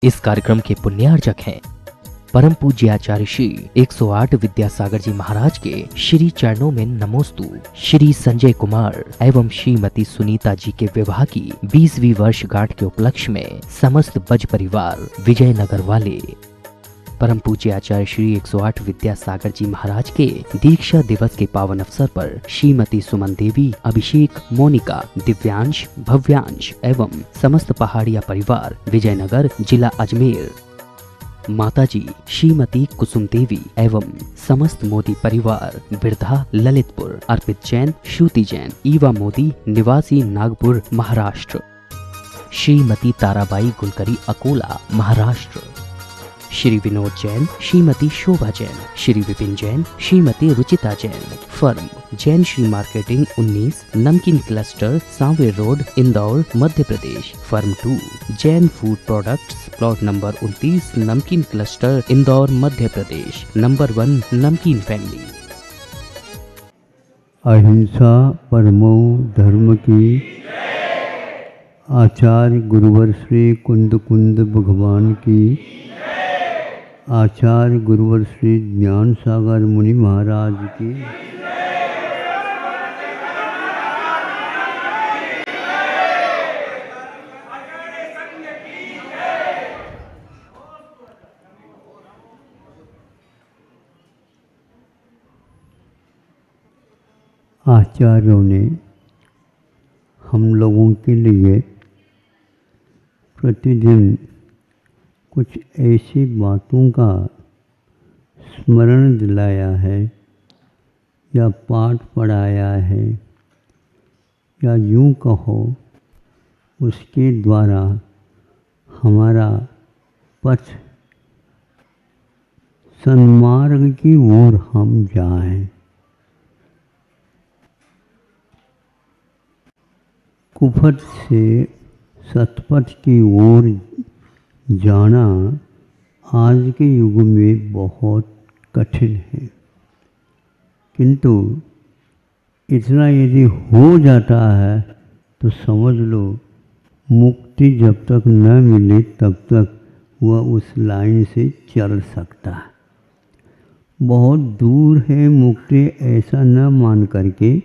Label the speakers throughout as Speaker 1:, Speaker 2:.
Speaker 1: इस कार्यक्रम के पुण्यार्चक हैं परम पूज्य आचार्य श्री 108 विद्यासागर जी महाराज के श्री चरणों में नमोस्तु। श्री संजय कुमार एवं श्रीमती सुनीता जी के विवाह की 20वीं वर्षगांठ के उपलक्ष्य में समस्त बज परिवार विजयनगर वाले परम पूज्य आचार्य श्री 108 विद्यासागर जी महाराज के दीक्षा दिवस के पावन अवसर पर श्रीमती सुमन देवी, अभिषेक, मोनिका, दिव्यांश, भव्यांश एवं समस्त पहाड़िया परिवार विजयनगर जिला अजमेर, माताजी श्रीमती कुसुम देवी एवं समस्त मोदी परिवार बिरधा ललितपुर, अर्पित जैन, श्रुति जैन, ईवा मोदी निवासी Nagpur Maharashtra, Shrimati Tarabai Gulkari Akola Maharashtra, Shri Vinod Jain, Shrimati Shobha Jain, Shri Vipin Jain, Shrimati Ruchita Jain, firm Jain Shri marketing 19, namkeen cluster, Sanwer road, Indore, Madhya Pradesh. Firm 2 Jain food products, plot number 29, namkeen cluster, Indore, Madhya Pradesh. Number 1 namkeen family.
Speaker 2: अहिंसा परमो धर्म की आचार्य गुरुवर श्री कुंद कुंद भगवान की, आचार्य गुरुवर श्री ज्ञान सागर मुनि महाराज की, आचार्यों ने हम लोगों के लिए प्रतिदिन कुछ ऐसी बातों का स्मरण दिलाया है या पाठ पढ़ाया है या यूँ कहो उसके द्वारा हमारा पथ सन्मार्ग की ओर हम जाएं। कुफत से सतपथ की ओर जाना आज के युग में बहुत कठिन है, किंतु इतना यदि हो जाता है तो समझ लो मुक्ति जब तक न मिले तब तक वह उस लाइन से चल सकता है। बहुत दूर है मुक्ति ऐसा न मान करके,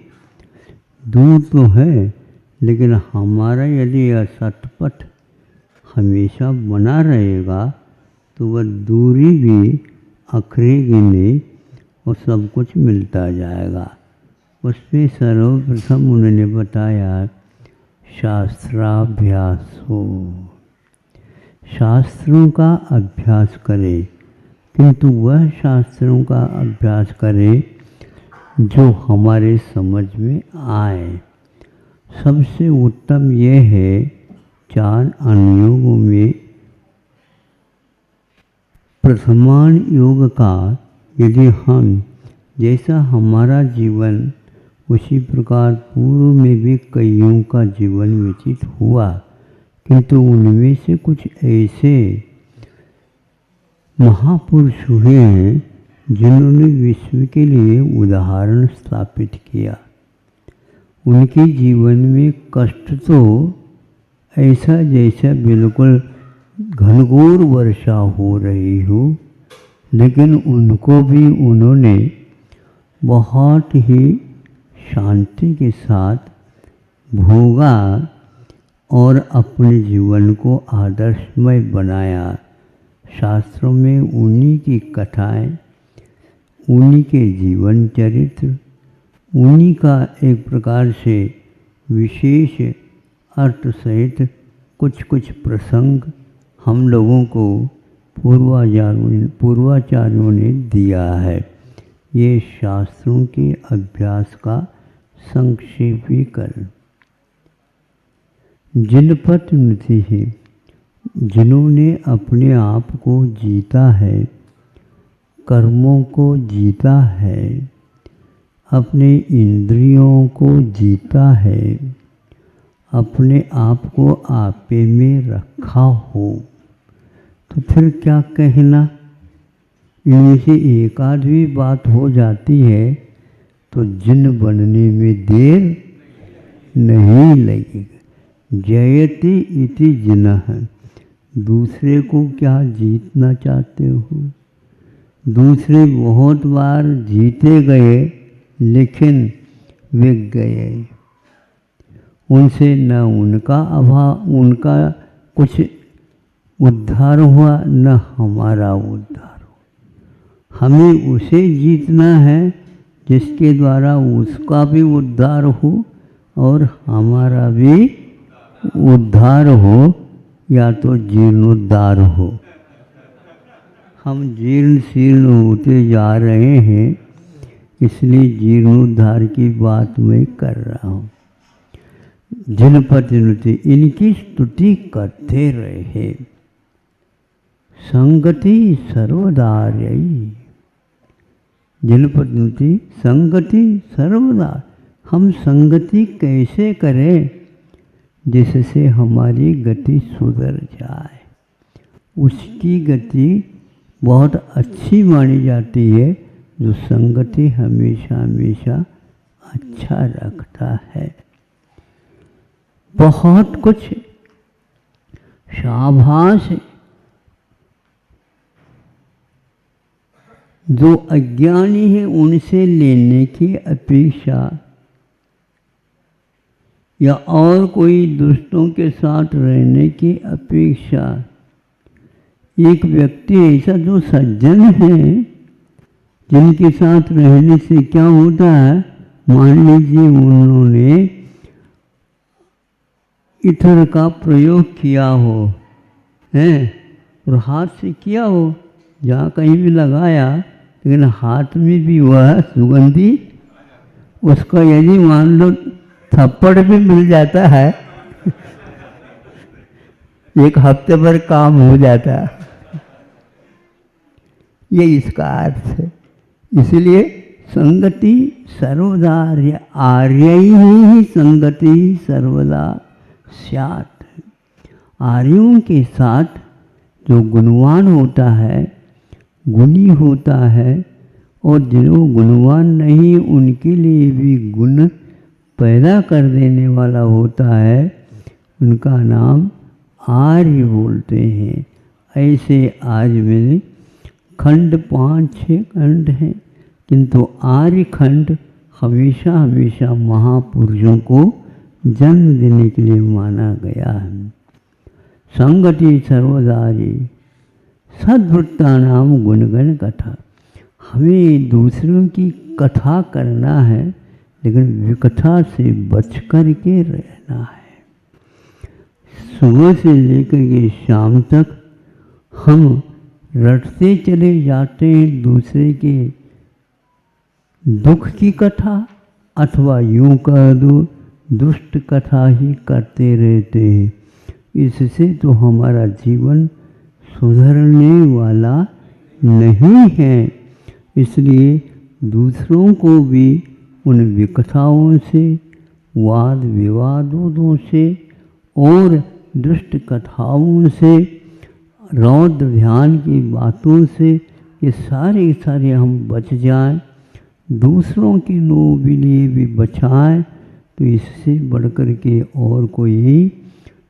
Speaker 2: दूर तो है लेकिन हमारा यदि यह सतपथ हमेशा बना रहेगा तो वह दूरी भी अखरेगी नहीं और सब कुछ मिलता जाएगा। उसमें सर्वप्रथम उन्होंने बताया शास्त्राभ्यास हो, शास्त्रों का अभ्यास करें, किंतु वह शास्त्रों का अभ्यास करें जो हमारे समझ में आए। सबसे उत्तम यह है 4 अनुयोगों में प्रथमान योग का यदि हम जैसा हमारा जीवन उसी प्रकार पूर्व में भी कईयों का जीवन व्यतीत हुआ, किंतु उनमें से कुछ ऐसे महापुरुष हुए हैं जिन्होंने विश्व के लिए उदाहरण स्थापित किया। उनके जीवन में कष्ट तो ऐसा जैसा बिल्कुल घनघोर वर्षा हो रही हो, लेकिन उनको भी उन्होंने बहुत ही शांति के साथ भोगा और अपने जीवन को आदर्शमय बनाया। शास्त्रों में उन्हीं की कथाएं, उन्हीं के जीवन चरित्र, उन्हीं का एक प्रकार से विशेष अर्थ सहित कुछ कुछ प्रसंग हम लोगों को पूर्वाचार्यों ने दिया है। ये शास्त्रों के अभ्यास का संक्षेपीकरण। जिनपत नृति है, जिन्होंने अपने आप को जीता है, कर्मों को जीता है, अपने इंद्रियों को जीता है, अपने आप को आपे में रखा हो, तो फिर क्या कहना। इनमें से एक आध भी बात हो जाती है तो जिन बनने में देर नहीं लगेगा। जयति इति जिनः, दूसरे को क्या जीतना चाहते हो? दूसरे बहुत बार जीते गए लेकिन बिक गए। उनसे न उनका कुछ उद्धार हुआ, न हमारा उद्धार हुआ। हमें उसे जीतना है जिसके द्वारा उसका भी उद्धार हो और हमारा भी उद्धार हो, या तो जीर्णोद्धार हो। हम जीर्ण शीर्ण होते जा रहे हैं, इसलिए जीर्णोद्धार की बात मैं कर रहा हूँ। जिनपति नृत्य इनकी स्तुति करते रहे। संगति सर्वदार्यई। जिनपति नृत्य संगति सर्वदा। हम संगति कैसे करें जिससे हमारी गति सुधर जाए? उसकी गति बहुत अच्छी मानी जाती है जो संगति हमेशा हमेशा अच्छा रखता है। बहुत कुछ शाबाश जो अज्ञानी है उनसे लेने की अपेक्षा, या और कोई दुष्टों के साथ रहने की अपेक्षा, एक व्यक्ति ऐसा जो सज्जन है जिनके साथ रहने से क्या होता है, मान लीजिए उन्होंने इत्र का प्रयोग किया हो, हैं, और हाथ से किया हो, जहाँ कहीं भी लगाया, लेकिन हाथ में भी वह सुगंधी, उसको यदि मान लो थप्पड़ भी मिल जाता है एक हफ्ते भर काम हो जाता है। ये इसका अर्थ है। इसलिए संगति सर्वदा आर्य ही संगति सर्वदा स्यात्। आर्यों के साथ जो गुणवान होता है, गुणी होता है, और जो गुणवान नहीं उनके लिए भी गुण पैदा कर देने वाला होता है, उनका नाम आर्य बोलते हैं। ऐसे आज मैंने खंड 5-6 खंड हैं, किंतु आर्य खंड हमेशा हमेशा महापुरुषों को जन्म देने के लिए माना गया है। संगति सर्वदारी सद्वृत्ता नाम गुणगण कथा। हमें दूसरों की कथा करना है, लेकिन विकथा से बच कर के रहना है। सुबह से लेकर के शाम तक हम रटते चले जाते हैं दूसरे के दुख की कथा, अथवा यूं कह दो दुष्ट कथा ही करते रहते हैं। इससे तो हमारा जीवन सुधरने वाला नहीं है। इसलिए दूसरों को भी उन विकथाओं से, वाद विवादों से और दुष्ट कथाओं से, रौद्र ध्यान की बातों से, ये सारे हम बच जाएं, दूसरों के लिए भी बचाएं, तो इससे बढ़कर के और कोई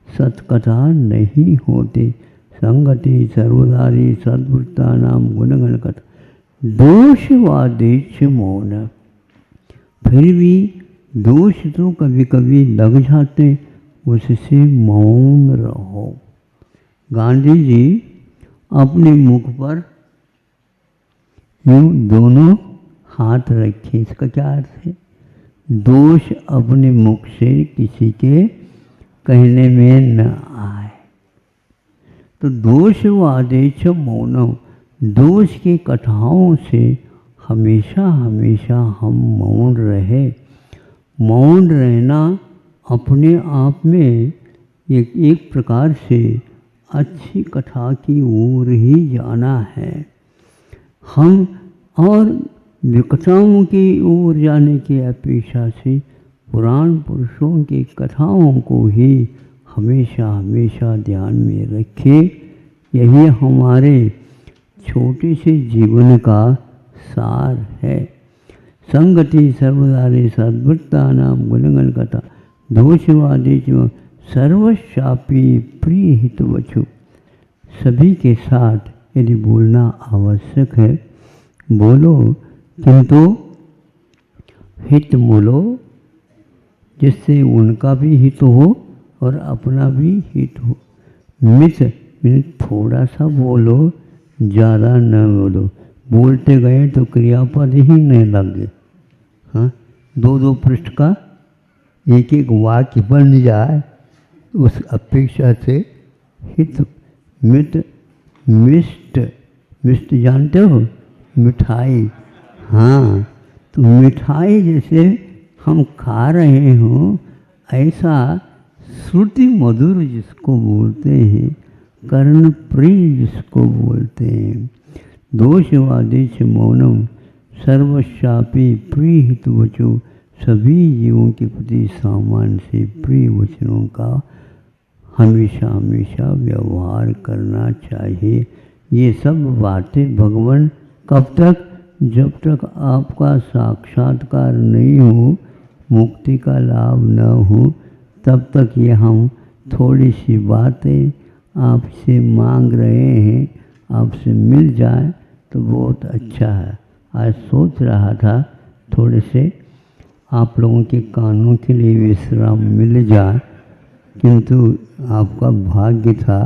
Speaker 2: सत्कथा नहीं होती। संगति सर्वदारी सद्वृत्ता नाम गुणगण कथा दोषवादेश मौन। फिर भी दोष तो कभी कभी लग जाते, उससे मौन रहो। गांधी जी अपने मुख पर यूं दोनों हाथ रखे। इसका क्या अर्थ है? दोष अपने मुख से किसी के कहने में न आए। तो दोषवादेश मौन, दोष की कथाओं से हमेशा हमेशा हम मौन रहे। मौन रहना अपने आप में एक प्रकार से अच्छी कथा की ओर ही जाना है। हम और विकथाओं की ओर जाने की अपेक्षा से पुराण पुरुषों की कथाओं को ही हमेशा हमेशा ध्यान में रखें। यही हमारे छोटे से जीवन का सार है। संगति सर्वदारी सद्वृत्ता नाम गुणगण कथा दोषवादी सर्वशापी प्रिय हितवचु। सभी के साथ यदि बोलना आवश्यक है बोलो, किंतु हित बोलो, जिससे उनका भी हित हो और अपना भी हित हो। मित थोड़ा सा बोलो, ज़्यादा न बोलो। बोलते गए तो क्रियापद ही नहीं लगे। हाँ, 2-2 पृष्ठ का एक एक वाक्य बन जाए, उस अपेक्षा से हित। मित मिष्ट, मिष्ट जानते हो, मिठाई। हाँ, तो मिठाई जैसे हम खा रहे हों, ऐसा श्रुति मधुर जिसको बोलते हैं, कर्ण प्रिय जिसको बोलते हैं, दोषवादी से मौनम सर्वशापी प्रिय हितवचो, सभी जीवों के प्रति सामान्य से प्रिय वचनों का हमेशा हमेशा व्यवहार करना चाहिए। ये सब बातें भगवान कब तक? जब तक आपका साक्षात्कार नहीं हो, मुक्ति का लाभ न हो, तब तक ये हम थोड़ी सी बातें आपसे मांग रहे हैं, आपसे मिल जाए तो बहुत अच्छा है। आज सोच रहा था थोड़े से आप लोगों के कानों के लिए विश्राम मिल जाए, किंतु आपका भाग्य था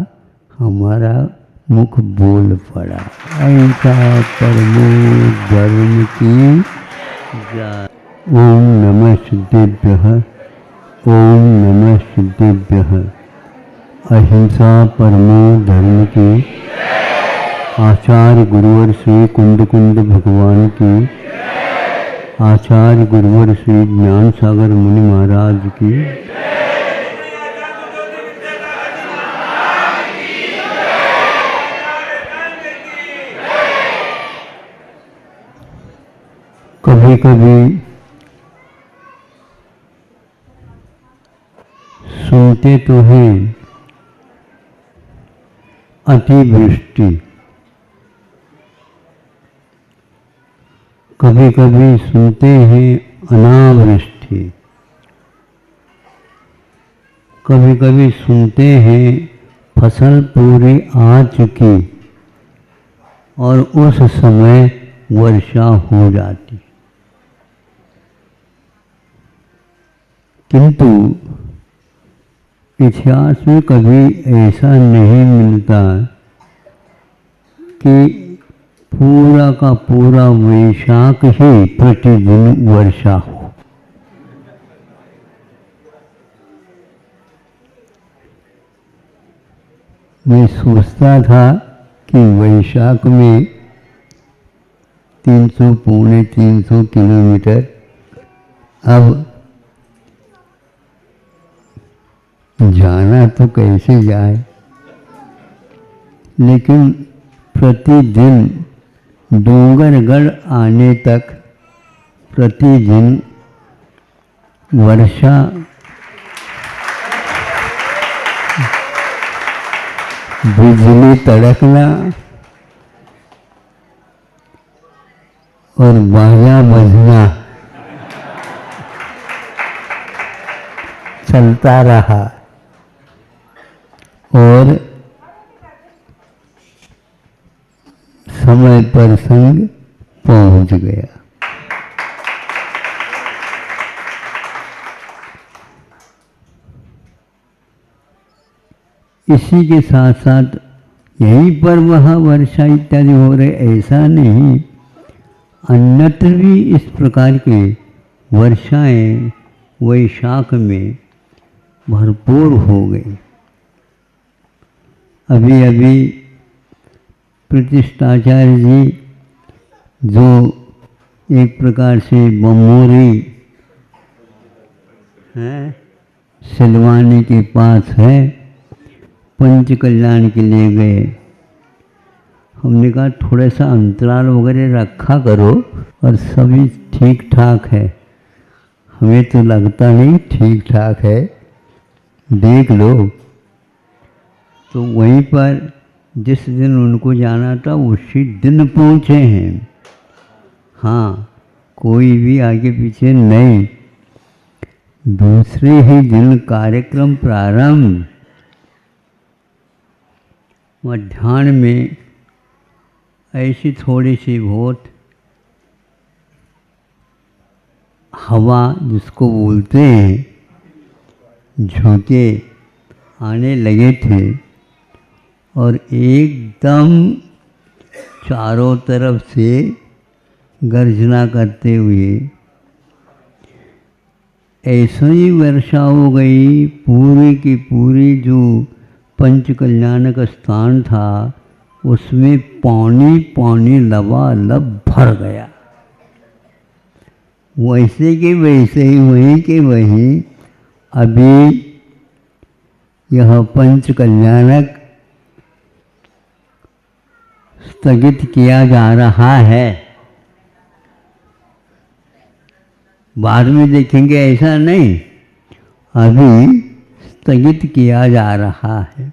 Speaker 2: हमारा मुख बोल पड़ा। ऐसा परमो धर्म की जय। ओम नमः सिद्धेभ्यः, ओम नमः सिद्धेभ्यः। अहिंसा परमो धर्म की। आचार्य गुरुवर श्री कुंड कुंड भगवान की। आचार्य गुरुवर श्री ज्ञान सागर मुनि महाराज की। कभी कभी सुनते तो हैं अतिवृष्टि, कभी कभी सुनते हैं अनावृष्टि, कभी कभी सुनते हैं फसल पूरी आ चुकी और उस समय वर्षा हो जाती। किंतु इतिहास में कभी ऐसा नहीं मिलता कि पूरा का पूरा वैशाख ही प्रतिदिन वर्षा हो। मैं सोचता था कि वैशाख में 300-350 किलोमीटर, अब जाना तो कैसे जाए, लेकिन प्रतिदिन डूंगरगढ़ आने तक प्रतिदिन वर्षा बिजली तड़कना और बाजा बजना चलता रहा और समय पर संग पहुंच गया। इसी के साथ साथ यहीं पर वह वर्षा इत्यादि हो रहे, ऐसा नहीं, अन्यत्र भी इस प्रकार के वर्षाएं वैशाख में भरपूर हो गई। अभी अभी प्रतिष्ठाचार्य जी, जो एक प्रकार से बमोरी हैं, सिलवानी के पास है, पंच कल्याण के लिए गए। हमने कहा थोड़ा सा अंतराल वगैरह रखा करो, और सभी ठीक ठाक है। हमें तो लगता नहीं ठीक ठाक है, देख लो। तो वहीं पर जिस दिन उनको जाना था उसी दिन पहुँचे हैं। हाँ, कोई भी आगे पीछे नहीं, दूसरे ही दिन कार्यक्रम प्रारंभ। मध्याह्न में ऐसी थोड़ी सी बहुत हवा जिसको बोलते हैं झोंके आने लगे थे और एकदम चारों तरफ से गर्जना करते हुए ऐसा ही वर्षा हो गई। पूरी की पूरी जो पंचकल्याणक स्थान था उसमें पानी पानी लबालब भर गया। वैसे के वैसे ही वहीं के वहीं अभी यह पंचकल्याणक स्थगित किया जा रहा है। बाद में देखेंगे, ऐसा नहीं, अभी स्थगित किया जा रहा है।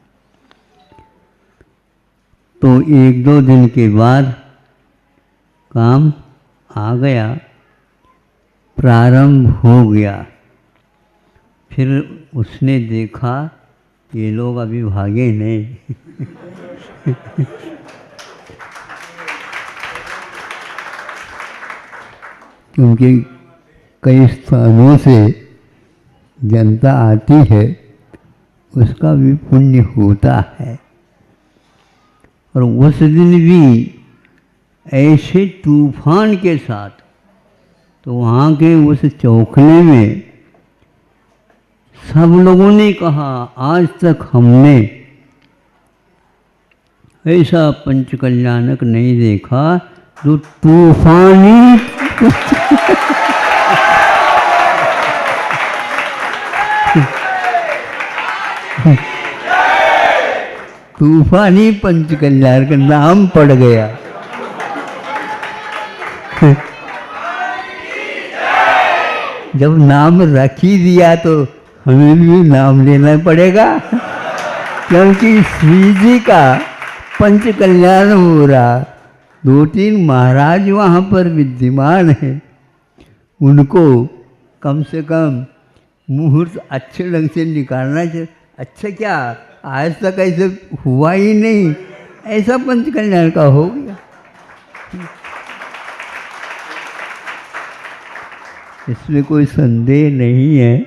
Speaker 2: तो एक दो दिन के बाद काम आ गया, प्रारंभ हो गया। फिर उसने देखा ये लोग अभी भागे नहीं क्योंकि कई स्थानों से जनता आती है, उसका भी पुण्य होता है। और उस दिन भी ऐसे तूफान के साथ, तो वहाँ के उस चौखले में सब लोगों ने कहा आज तक हमने ऐसा पंचकल्याणक नहीं देखा जो तूफानी तूफानी पंचकल्याण का नाम पड़ गया। जब नाम रख ही दिया तो हमें भी नाम लेना पड़ेगा, क्योंकि श्री जी का पंचकल्याण हो रहा। दो तीन महाराज वहाँ पर विद्यमान हैं, उनको कम से कम मुहूर्त अच्छे ढंग से निकालना चाहिए। अच्छा क्या आज तक ऐसे हुआ ही नहीं, ऐसा पंचकल्याण का हो गया। इसमें कोई संदेह नहीं है।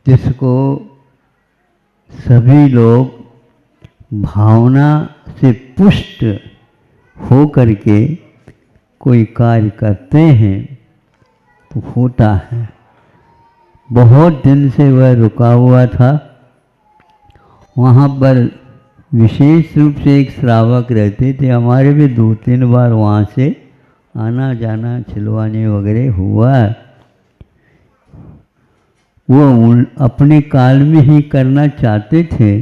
Speaker 2: जिसको सभी लोग भावना से पुष्ट हो करके कोई कार्य करते हैं तो होता है। बहुत दिन से वह रुका हुआ था। वहाँ पर विशेष रूप से एक श्रावक रहते थे, हमारे भी 2-3 बार वहाँ से आना जाना छिलवाने वगैरह हुआ। वो अपने काल में ही करना चाहते थे,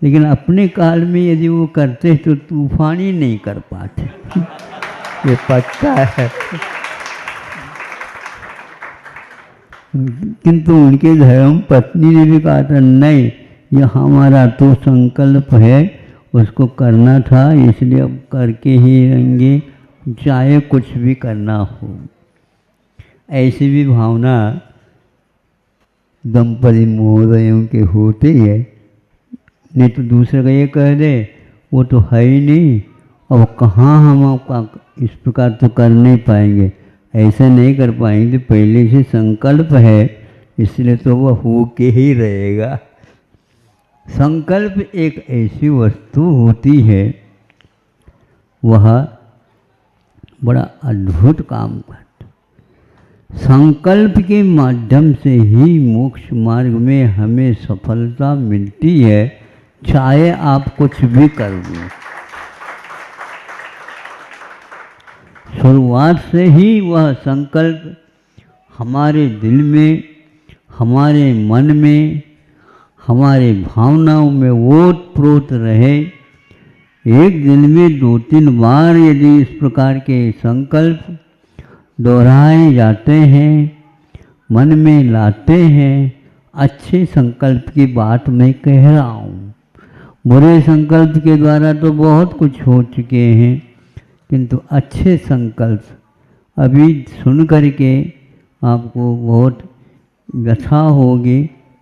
Speaker 2: लेकिन अपने काल में यदि वो करते तो तूफान ही नहीं कर पाते ये पक्का है। किंतु उनके धर्म पत्नी ने भी कहा था नहीं, यह हमारा तो संकल्प है, उसको करना था, इसलिए अब करके ही रहेंगे, चाहे कुछ भी करना हो। ऐसी भी भावना दंपति महोदयों के होते ही है। नहीं तो दूसरे का ये कह दे वो तो है ही नहीं, अब कहाँ हम आपका इस प्रकार तो कर नहीं पाएंगे, ऐसा नहीं कर पाएंगे। पहले से संकल्प है, इसलिए तो वह हो के ही रहेगा। संकल्प एक ऐसी वस्तु होती है, वह बड़ा अद्भुत काम करता। संकल्प के माध्यम से ही मोक्ष मार्ग में हमें सफलता मिलती है, चाहे आप कुछ भी कर लो। शुरुआत से ही वह संकल्प हमारे दिल में, हमारे मन में, हमारे भावनाओं में ओत-प्रोत रहे। एक दिन में 2-3 बार यदि इस प्रकार के संकल्प दोहराए जाते हैं, मन में लाते हैं। अच्छे संकल्प की बात मैं कह रहा हूँ, बुरे संकल्प के द्वारा तो बहुत कुछ हो चुके हैं, किंतु अच्छे संकल्प अभी सुन करके आपको बहुत व्यथा होगी,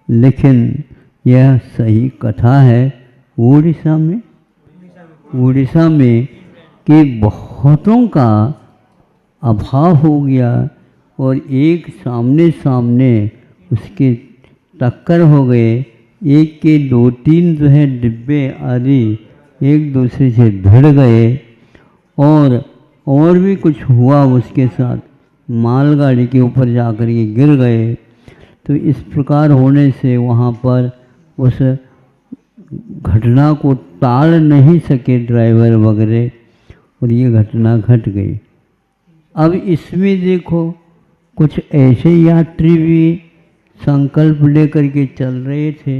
Speaker 2: लेकिन यह सही कथा है। उड़ीसा में कि बहुतों का अभाव हो गया और एक सामने सामने उसके टक्कर हो गए। एक के 2-3 जो है डिब्बे आदि एक दूसरे से भिड़ गए और भी कुछ हुआ उसके साथ, मालगाड़ी के ऊपर जाकर के गिर गए। तो इस प्रकार होने से वहाँ पर उस घटना को टाल नहीं सके ड्राइवर वगैरह और ये घटना घट गई। अब इसमें देखो कुछ ऐसे यात्री भी संकल्प लेकर के चल रहे थे,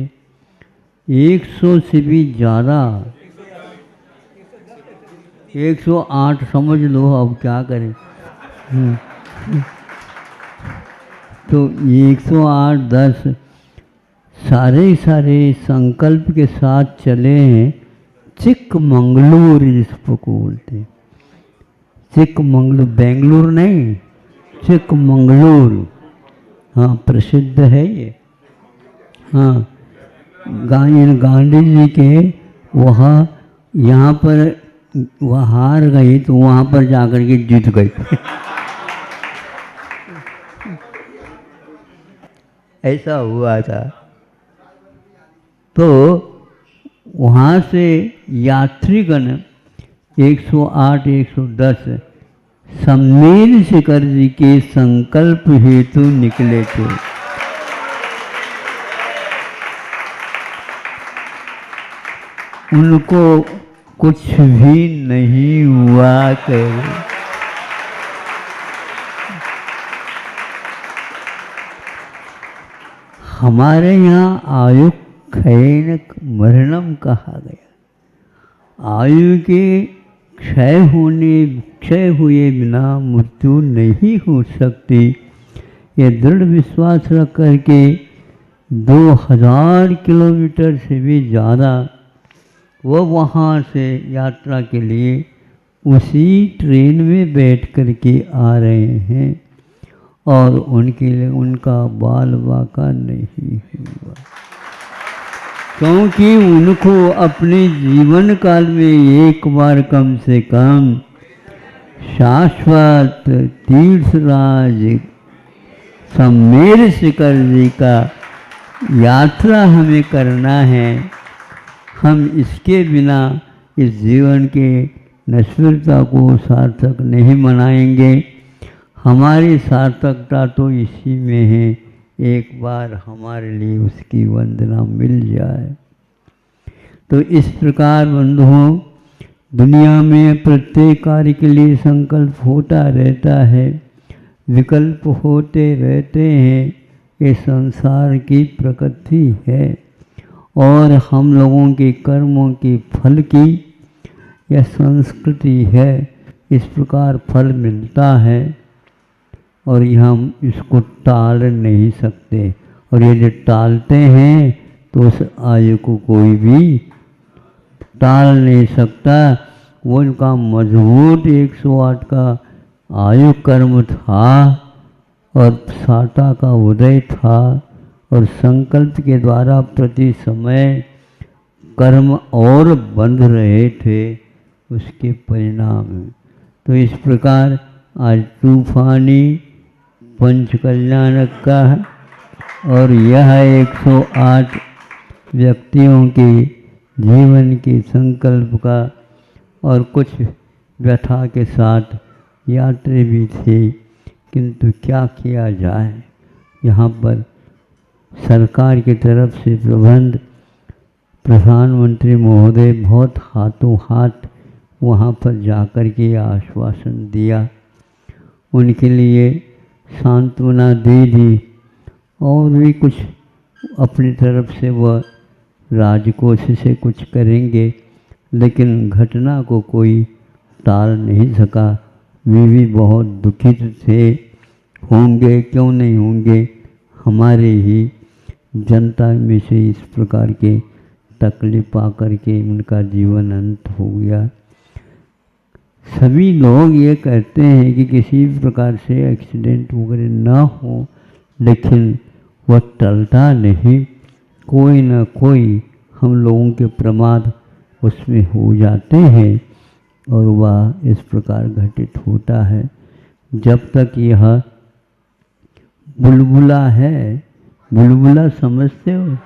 Speaker 2: 100 से भी ज़्यादा, 108 समझ लो, अब क्या करें। तो 108, 10 सारे संकल्प के साथ चले हैं। चिकमंगलूर जिसको बोलते हैं, चिकमंगलूर, बेंगलुरु नहीं, चिकमंगलूर, हाँ प्रसिद्ध है ये। हाँ, गांधी जी के वहाँ यहाँ पर वह हार गई तो वहाँ पर जाकर के जीत गई। ऐसा हुआ था। तो वहाँ से यात्रीगण 108, 110 सम्मेल शिखर जी के संकल्प हेतु निकले थे। उनको कुछ भी नहीं हुआ करे। हमारे यहाँ आयु क्षयण मरणम कहा गया। आयु के क्षय हुए बिना मृत्यु नहीं हो सकती। ये दृढ़ विश्वास रख करके 2000 किलोमीटर से भी ज़्यादा वो वहाँ से यात्रा के लिए उसी ट्रेन में बैठ कर के आ रहे हैं और उनके लिए उनका बाल बाका नहीं हुआ, क्योंकि उनको अपने जीवन काल में एक बार कम से कम शाश्वत तीर्थराज सम्मेल शिखर जी का यात्रा हमें करना है। हम इसके बिना इस जीवन के नश्वरता को सार्थक नहीं मनाएंगे। हमारी सार्थकता तो इसी में है, एक बार हमारे लिए उसकी वंदना मिल जाए। तो इस प्रकार बंधुओं, दुनिया में प्रत्येक कार्य के लिए संकल्प होता रहता है, विकल्प होते रहते हैं। ये संसार की प्रकृति है और हम लोगों के कर्मों के फल की यह संस्कृति है। इस प्रकार फल मिलता है और हम इसको टाल नहीं सकते, और यदि टालते हैं तो उस आयु को कोई भी टाल नहीं सकता। वो उनका मजबूत 108 का आयु कर्म था और साता का उदय था और संकल्प के द्वारा प्रति समय कर्म और बंध रहे थे, उसके परिणाम। तो इस प्रकार आज तूफानी पंचकल्याणक का और यह 108 व्यक्तियों के जीवन के संकल्प का और कुछ व्यथा के साथ यात्री भी थे, किंतु क्या किया जाए। यहाँ पर सरकार की तरफ से प्रबंध प्रधानमंत्री महोदय बहुत हाथों हाथ वहाँ पर जाकर के आश्वासन दिया, उनके लिए सांत्वना दे दी और भी कुछ अपनी तरफ से वह राजकोष से कुछ करेंगे, लेकिन घटना को कोई टाल नहीं सका। वे भी बहुत दुखित थे, होंगे क्यों नहीं होंगे, हमारे ही जनता में से इस प्रकार के तकलीफ पा करके उनका जीवन अंत हो गया। सभी लोग ये कहते हैं कि किसी भी प्रकार से एक्सीडेंट वगैरह ना हो, लेकिन वह टलता नहीं, कोई ना कोई हम लोगों के प्रमाद उसमें हो जाते हैं और वह इस प्रकार घटित होता है। जब तक यह बुलबुला है, बुलबुला समझते हो?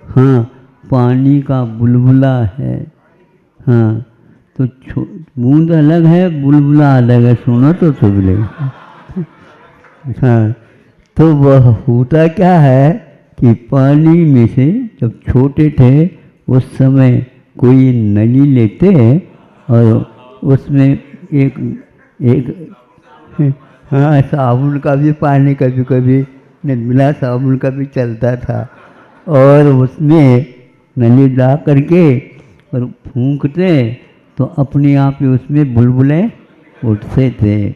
Speaker 2: हाँ, पानी का बुलबुला है। हाँ, तो बूंद अलग है, बुलबुला अलग है, सुनो तो चुभले। हाँ, तो वह होता क्या है कि पानी में से जब छोटे थे उस समय कोई नली लेते और उसमें एक एक हाँ, साबुन का भी पानी कभी कभी निर्मला साबुन का भी चलता था और उसमें नली डाल करके और फूंकते तो अपने आप ही उसमें बुलबुले उठते थे।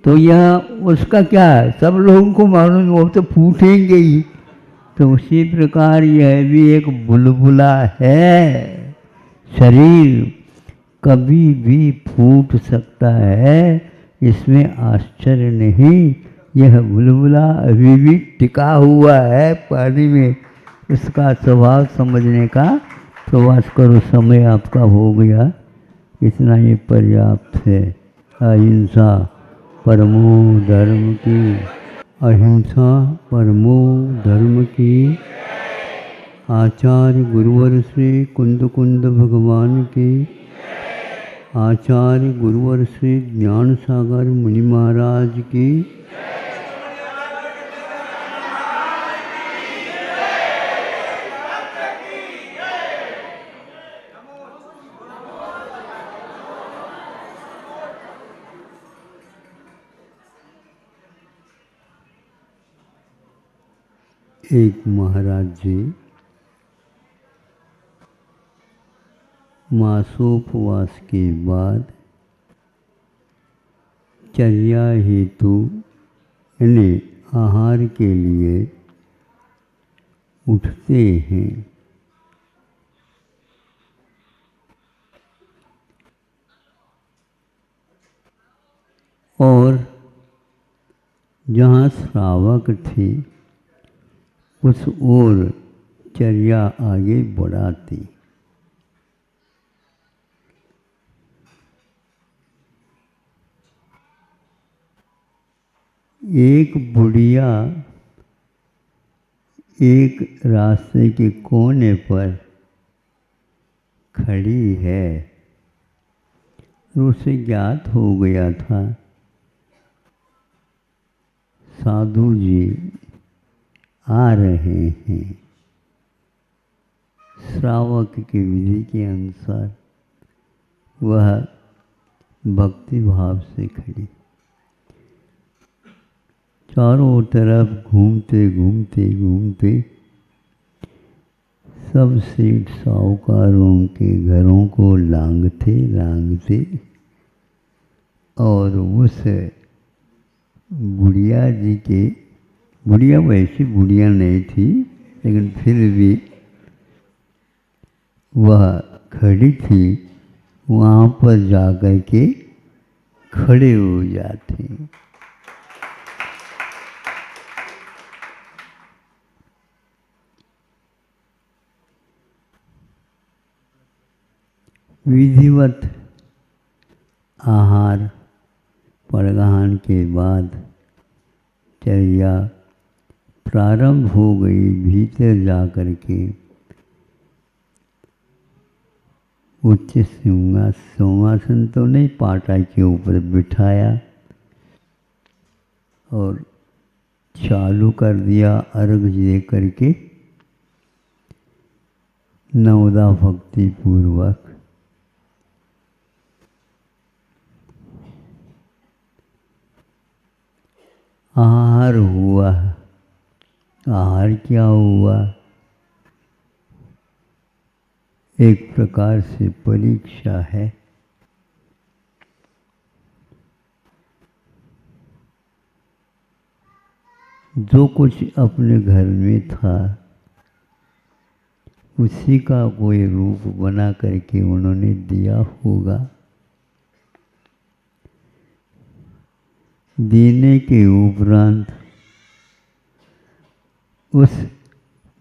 Speaker 2: तो यह उसका क्या है, सब लोगों को मालूम, वो तो फूटेंगे ही। तो उसी प्रकार यह भी एक बुलबुला है। शरीर कभी भी फूट सकता है, इसमें आश्चर्य नहीं। यह बुलबुला अभी भी टिका हुआ है पानी में। इसका स्वभाव समझने का प्रयास करो। समय आपका हो गया, इतना ही पर्याप्त है। अहिंसा परमो धर्म की, अहिंसा परमो धर्म की। आचार्य गुरुवर श्री कुंद कुंद भगवान की, आचार्य गुरुवर श्री ज्ञान सागर मुनि महाराज की। एक महाराज जी मासोपवास के बाद चर्या हेतु यानी आहार के लिए उठते हैं। और जहाँ श्रावक थे उस ओर चर्या आगे बढ़ाती। एक बुढ़िया एक रास्ते के कोने पर खड़ी है। उसे ज्ञात हो गया था साधु जी आ रहे हैं। श्रावक की विधि के अनुसार वह भक्ति भाव से खड़ी, चारों तरफ घूमते घूमते घूमते सब सेठ साहूकारों के घरों को लांघते लांघते और उस बुढ़िया जी के, बुढ़िया वैसी बुढ़िया नहीं थी लेकिन फिर भी वह खड़ी थी, वहाँ पर जाकर के खड़े हो जाते। विधिवत आहार परग्रहण के बाद चर्या प्रारंभ हो गई। भीतर जाकर के उच्च सिंहासन तो नहीं, पाटा के ऊपर बिठाया और चालू कर दिया अर्घ दे करके नवदा भक्ति पूर्वक। आहार हुआ। आहार क्या हुआ? एक प्रकार से परीक्षा है। जो कुछ अपने घर में था उसी का कोई रूप बना करके उन्होंने दिया होगा। देने के उपरांत उस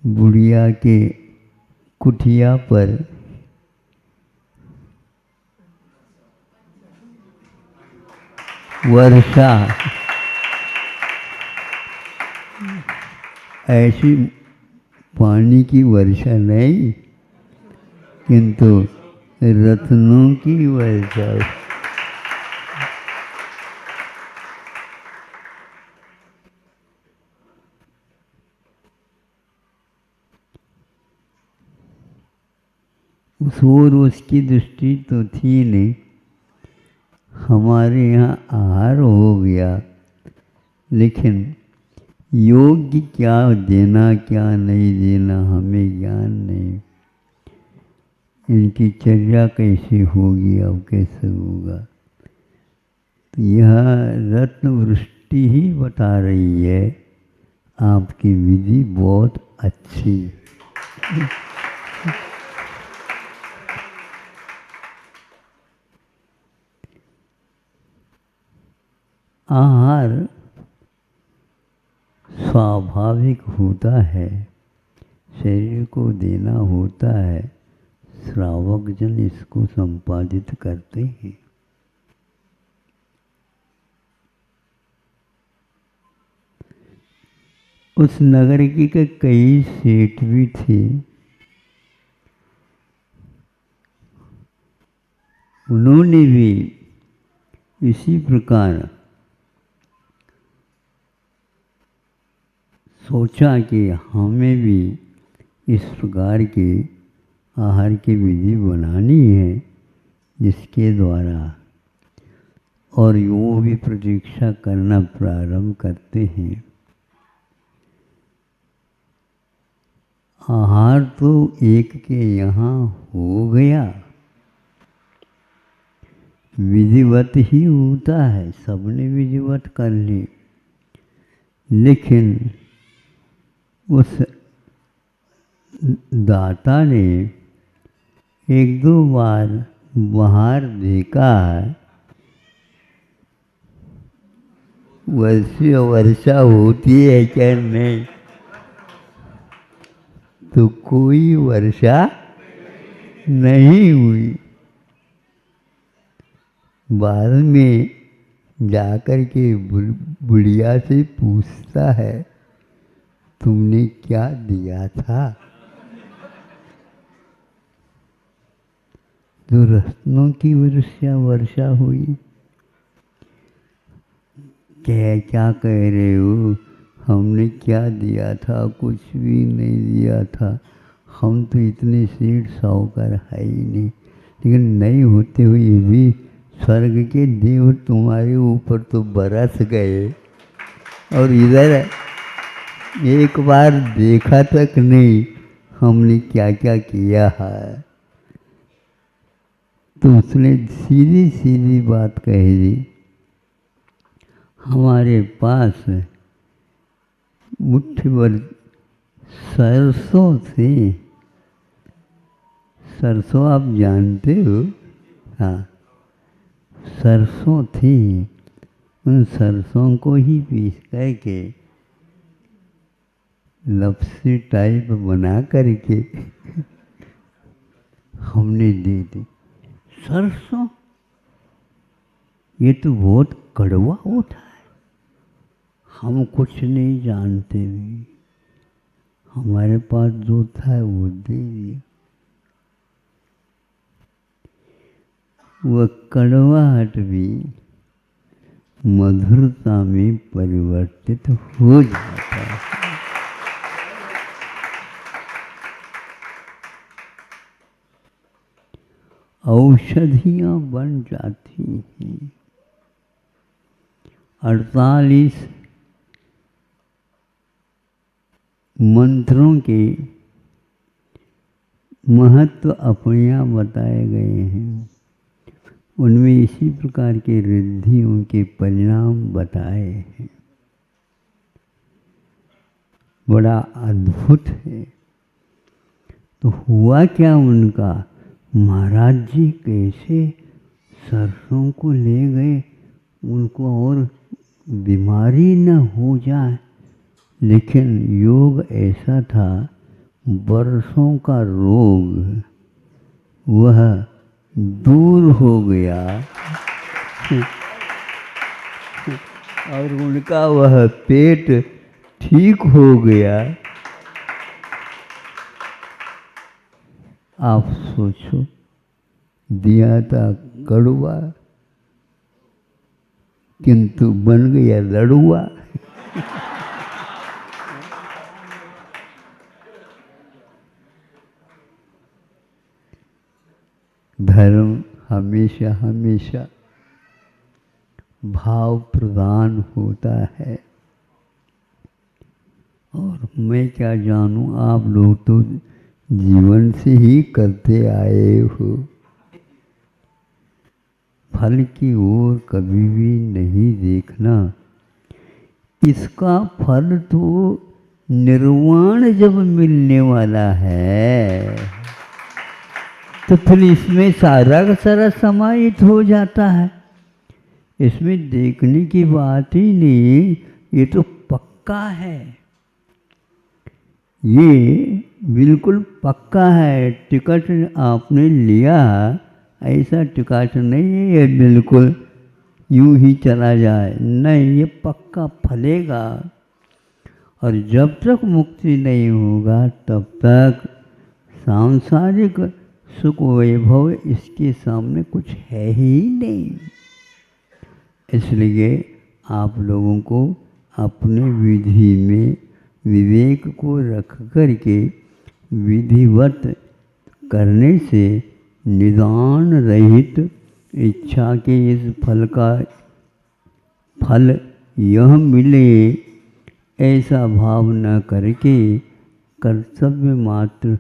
Speaker 2: बुढ़िया के कुटिया पर वर्षा ऐसी पानी की वर्षा नहीं, किंतु रत्नों की वर्षा। उस ओर उसकी दृष्टि तो थी नहीं। हमारे यहाँ आहार हो गया, लेकिन योग्य क्या देना क्या नहीं देना हमें ज्ञान नहीं। इनकी चर्या कैसे होगी, अब कैसे होगा। तो यह रत्न वृष्टि ही बता रही है आपकी विधि बहुत अच्छी। आहार स्वाभाविक होता है, शरीर को देना होता है, श्रावक जन इसको संपादित करते हैं। उस नगर के कई सेठ भी थे। उन्होंने भी इसी प्रकार सोचा कि हमें भी इस प्रकार की आहार की विधि बनानी है, जिसके द्वारा, और वो भी प्रतीक्षा करना प्रारंभ करते हैं। आहार तो एक के यहाँ हो गया, विधिवत ही होता है, सबने विधिवत कर ली। लेकिन उस दाता ने एक दो बार बाहर देखा है, वर्षा होती है क्या नहीं, तो कोई वर्षा नहीं हुई। बाद में जाकर के बुढ़िया से पूछता है, तुमने क्या दिया था? तो रत्नों की वर्षा हुई। क्या कह रहे हो? हमने क्या दिया था? कुछ भी नहीं दिया था। हम तो इतने सेठ साहूकार है ही नहीं, लेकिन नहीं होते हुए भी स्वर्ग के देव तुम्हारे ऊपर तो बरस गए, और इधर एक बार देखा तक नहीं हमने क्या क्या किया है। तो उसने सीधी सीधी बात कह दी, हमारे पास मुट्ठी भर सरसों थे। सरसों आप जानते हो? हाँ, सरसों थी। उन सरसों को ही पीस करके लपसी टाइप बना करके हमने दे दी। सरसों ये तो बहुत कड़वा होता है, हम कुछ नहीं जानते भी, हमारे पास जो था वो दे दिया। वह कड़वाहट भी मधुरता में परिवर्तित हो जाता है। औषधियाँ बन जाती हैं। 48 मंत्रों के महत्व अपने यहाँ बताए गए हैं। उनमें इसी प्रकार के रिद्धियों के परिणाम बताए हैं। बड़ा अद्भुत है। तो हुआ क्या उनका? महाराज जी कैसे सरसों को ले गए, उनको और बीमारी न हो जाए। लेकिन योग ऐसा था, वर्षों का रोग वह दूर हो गया और उनका वह पेट ठीक हो गया। आप सोचो, दिया था कड़वा किंतु बन गया लड़ुआ। धर्म हमेशा हमेशा भाव प्रदान होता है। और मैं क्या जानूं, आप लोग तो जीवन से ही करते आए हो। फल की ओर कभी भी नहीं देखना। इसका फल तो निर्वाण जब मिलने वाला है तो फिर इसमें सारा का सारा समाहित हो जाता है। इसमें देखने की बात ही नहीं, ये तो पक्का है, ये बिल्कुल पक्का है। टिकट आपने लिया, ऐसा टिकट नहीं है ये बिल्कुल यूं ही चला जाए, नहीं, ये पक्का फलेगा। और जब तक मुक्ति नहीं होगा तब तक सांसारिक सुख वैभव इसके सामने कुछ है ही नहीं। इसलिए आप लोगों को अपने विधि में विवेक को रख करके विधिवत करने से निदान रहित इच्छा के इस फल यह मिले ऐसा भाव न करके कर्तव्य मात्र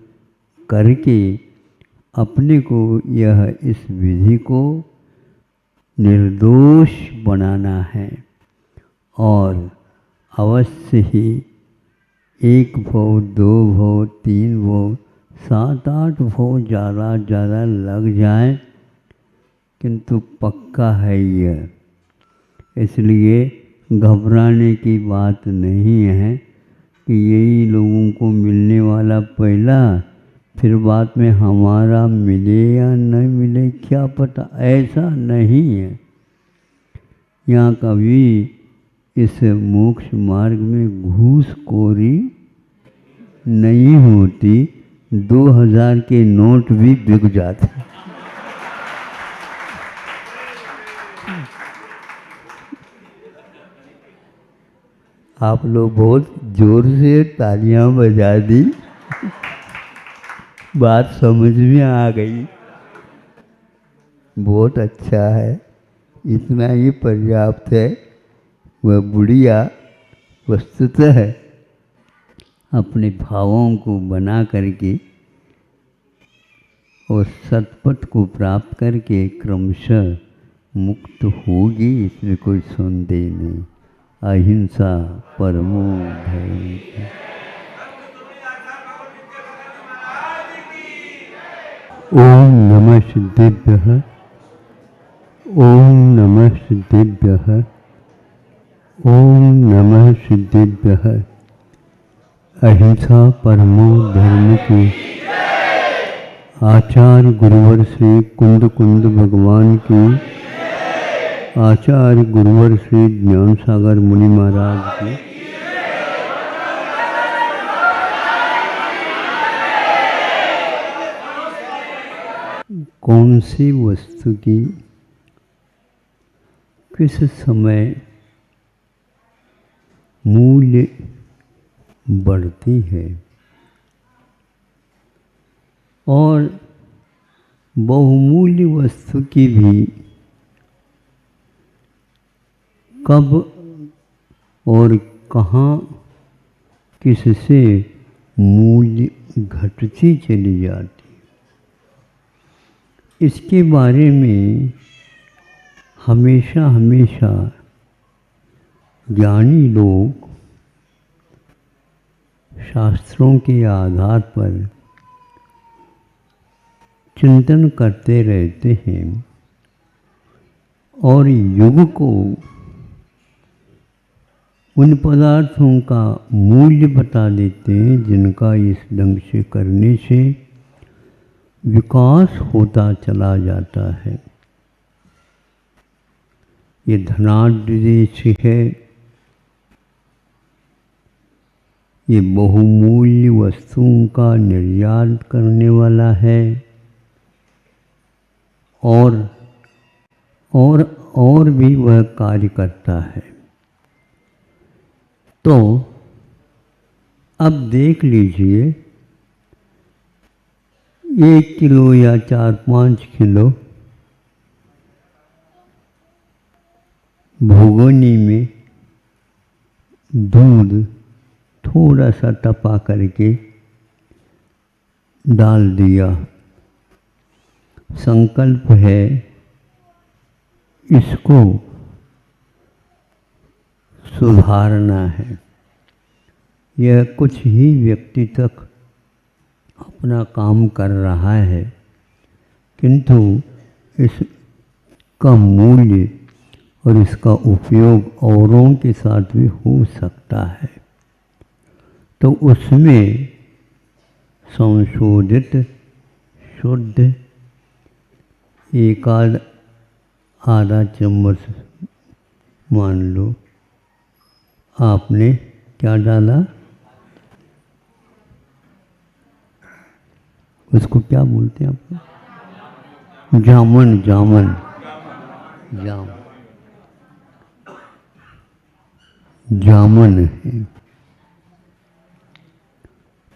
Speaker 2: करके अपने को यह इस विधि को निर्दोष बनाना है। और अवश्य ही 1 भव 2 भव 3 भव 7-8 भव ज़्यादा लग जाए किंतु पक्का है यह। इसलिए घबराने की बात नहीं है कि यही लोगों को मिलने वाला पहला, फिर बाद में हमारा मिले या न मिले क्या पता, ऐसा नहीं है। यहाँ कभी इस मोक्ष मार्ग में घूसखोरी नहीं होती, 2000 के नोट भी बिक जाते। आप लोग बहुत जोर से तालियां बजा दी, बात समझ में आ गई। बहुत अच्छा है, इतना ही पर्याप्त है। वह बुढ़िया वस्तुतः अपने भावों को बना करके और सतपथ को प्राप्त करके क्रमशः मुक्त होगी, इसमें कोई संदेह नहीं। अहिंसा परमो धर्म। ओम नमः सिद्धेभ्यः, ओम नमः सिद्धेभ्यः, ओम नमः सिद्धेभ्यः। अहिंसा परमो धर्म की आचार्य गुरुवर श्री कुंद कुंद भगवान की, आचार्य गुरुवर श्री ज्ञान सागर मुनि महाराज की, कौन सी वस्तु की किस समय मूल्य बढ़ती है और बहुमूल्य वस्तु की भी कब और कहाँ किससे मूल्य घटती चली जाती, इसके बारे में हमेशा हमेशा ज्ञानी लोग शास्त्रों के आधार पर चिंतन करते रहते हैं और युग को उन पदार्थों का मूल्य बता देते हैं जिनका इस ढंग से करने से विकास होता चला जाता है। ये धनाढ्य देश है, ये बहुमूल्य वस्तुओं का निर्यात करने वाला है और भी वह कार्य करता है। तो अब देख लीजिए, 1 किलो या 4-5 किलो भगोनी में दूध थोड़ा सा तपा करके डाल दिया। संकल्प है इसको सुधारना है। यह कुछ ही व्यक्ति तक अपना काम कर रहा है, किंतु इसका मूल्य और इसका उपयोग औरों के साथ भी हो सकता है। तो उसमें संशोधित शुद्ध आधा चम्मच मान लो आपने क्या डाला, उसको क्या बोलते हैं आप? जामन है।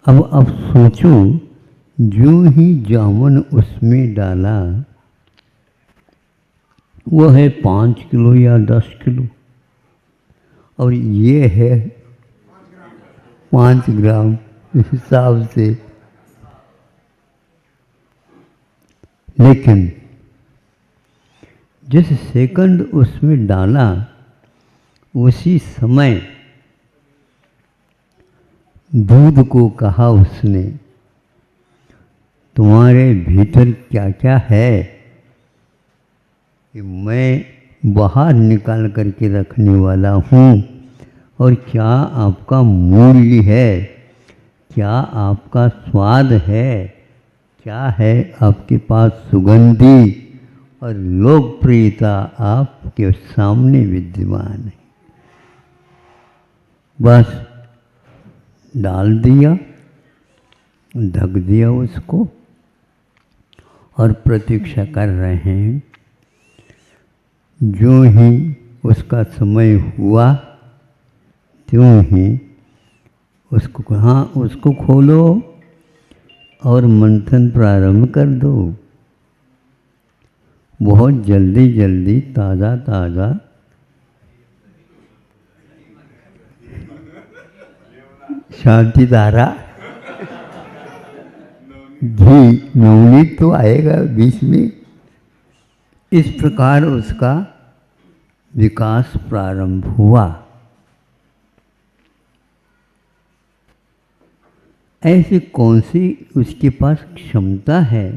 Speaker 2: अब सोचो, जो ही जामुन उसमें डाला वो है 5 किलो या 10 किलो, और ये है 5 ग्राम हिसाब से। लेकिन जिस सेकंड उसमें डाला उसी समय दूध को कहा उसने, तुम्हारे भीतर क्या क्या है कि मैं बाहर निकाल करके रखने वाला हूँ, और क्या आपका मूल्य है, क्या आपका स्वाद है, क्या है आपके पास सुगंधी और लोकप्रियता आपके सामने विद्यमान है। बस डाल दिया, ढक दिया उसको, और प्रतीक्षा कर रहे हैं। जो ही उसका समय हुआ त्यों ही उसको खोलो और मंथन प्रारंभ कर दो। बहुत जल्दी जल्दी ताज़ा ताज़ा शांति धारा घी नवनीत तो आएगा बीच में। इस प्रकार उसका विकास प्रारंभ हुआ। ऐसी कौन सी उसके पास क्षमता है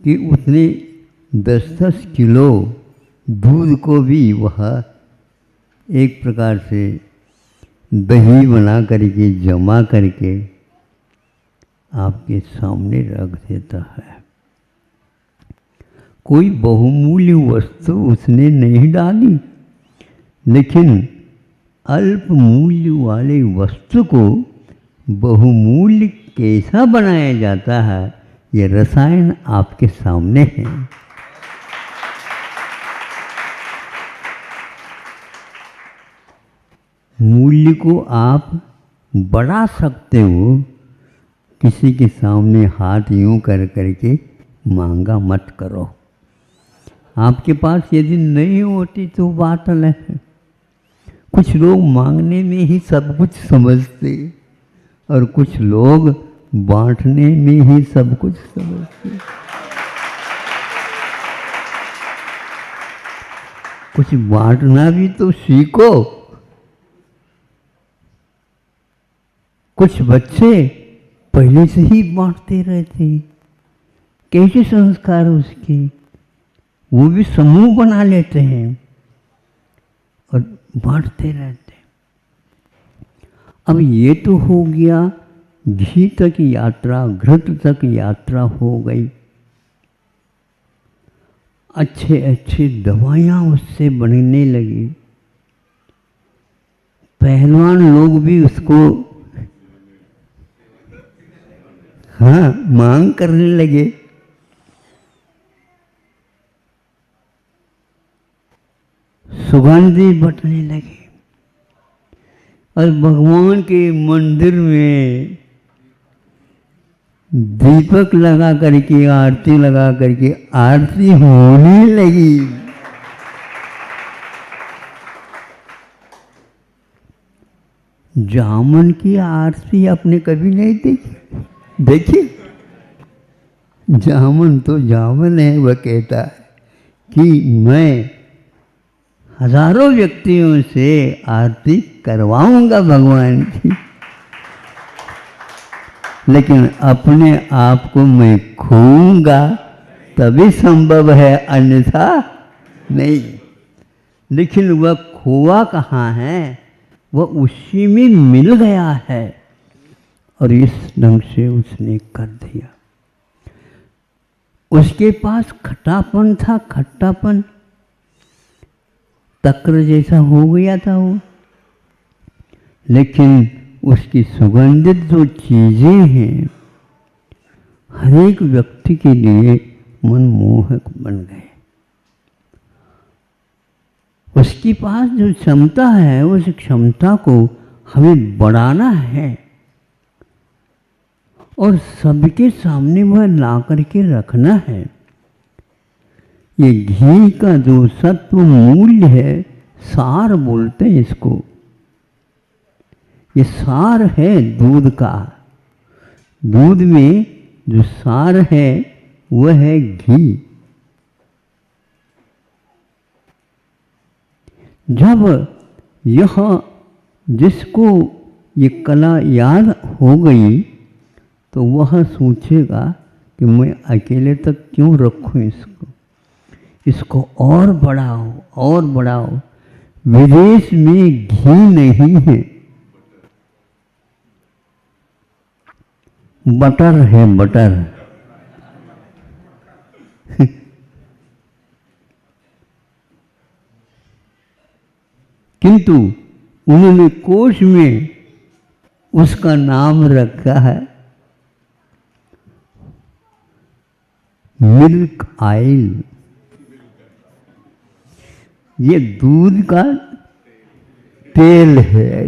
Speaker 2: कि उतने 10-10 किलो दूध को भी वह एक प्रकार से दही बना करके जमा करके आपके सामने रख देता है। कोई बहुमूल्य वस्तु उसने नहीं डाली, लेकिन अल्प मूल्य वाले वस्तु को बहुमूल्य कैसा बनाया जाता है, ये रसायन आपके सामने है। मूल्य को आप बढ़ा सकते हो, किसी के सामने हाथ यूं कर करके मांगा मत करो। आपके पास यदि नहीं होती तो बात अलग है। कुछ लोग मांगने में ही सब कुछ समझते और कुछ लोग बांटने में ही सब कुछ समझते। कुछ बांटना भी तो सीखो। कुछ बच्चे पहले से ही बांटते रहते, कैसे संस्कार उसके, वो भी समूह बना लेते हैं और बढ़ते रहते। अब ये तो हो गया घी तक यात्रा, घृत तक यात्रा हो गई। अच्छे अच्छे दवाइयाँ उससे बनने लगी। पहलवान लोग भी उसको मांग करने लगे। सुगंधी बटने लगी और भगवान के मंदिर में दीपक लगा करके, आरती लगा करके आरती होने लगी। जामन की आरती आपने कभी नहीं देखी? देखिए, जामन तो जामन है। वह कहता है कि मैं हजारों व्यक्तियों से आरती करवाऊंगा भगवान की, लेकिन अपने आप को मैं खोऊंगा तभी संभव है, अन्यथा नहीं। लेकिन वह खोआ कहाँ है? वह उसी में मिल गया है और इस ढंग से उसने कर दिया। उसके पास खट्टापन था, खट्टापन तक्र जैसा हो गया था वो, लेकिन उसकी सुगंधित जो चीजें हैं हर एक व्यक्ति के लिए मनमोहक बन गए। उसके पास जो क्षमता है उस क्षमता को हमें बढ़ाना है और सबके सामने वह ला करके रखना है। ये घी का जो सत्व मूल्य है, सार बोलते हैं इसको, ये सार है दूध का। दूध में जो सार है वह है घी। जब यह जिसको ये कला याद हो गई तो वह सोचेगा कि मैं अकेले तक क्यों रखूं इसको, इसको और बढ़ाओ और बढ़ाओ। विदेश में घी नहीं है, बटर है, बटर। किंतु उन्होंने कोश में उसका नाम रखा है मिल्क ऑयल। ये दूध का तेल है।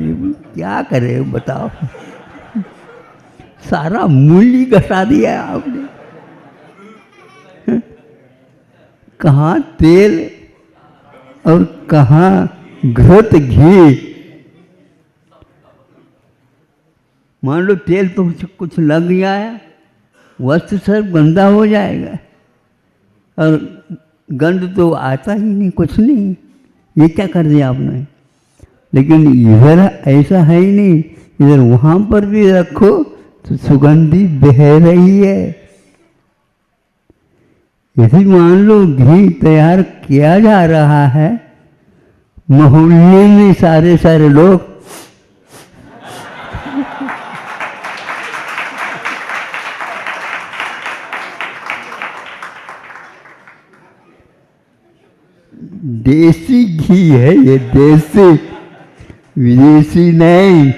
Speaker 2: क्या करें बताओ, सारा मूल्य घटा दिया आपने। कहाँ तेल और कहाँ घृत घी। मान लो तेल तो कुछ लग गया है, वस्त्र सब गंदा हो जाएगा और गंध तो आता ही नहीं, कुछ नहीं। ये क्या कर दिया आपने? लेकिन इधर ऐसा है ही नहीं, इधर वहाँ पर भी रखो तो सुगंधी बह रही है। यदि मान लो घी तैयार किया जा रहा है, मोहल्ले में सारे सारे लोग देसी घी है ये, देसी, विदेशी नहीं।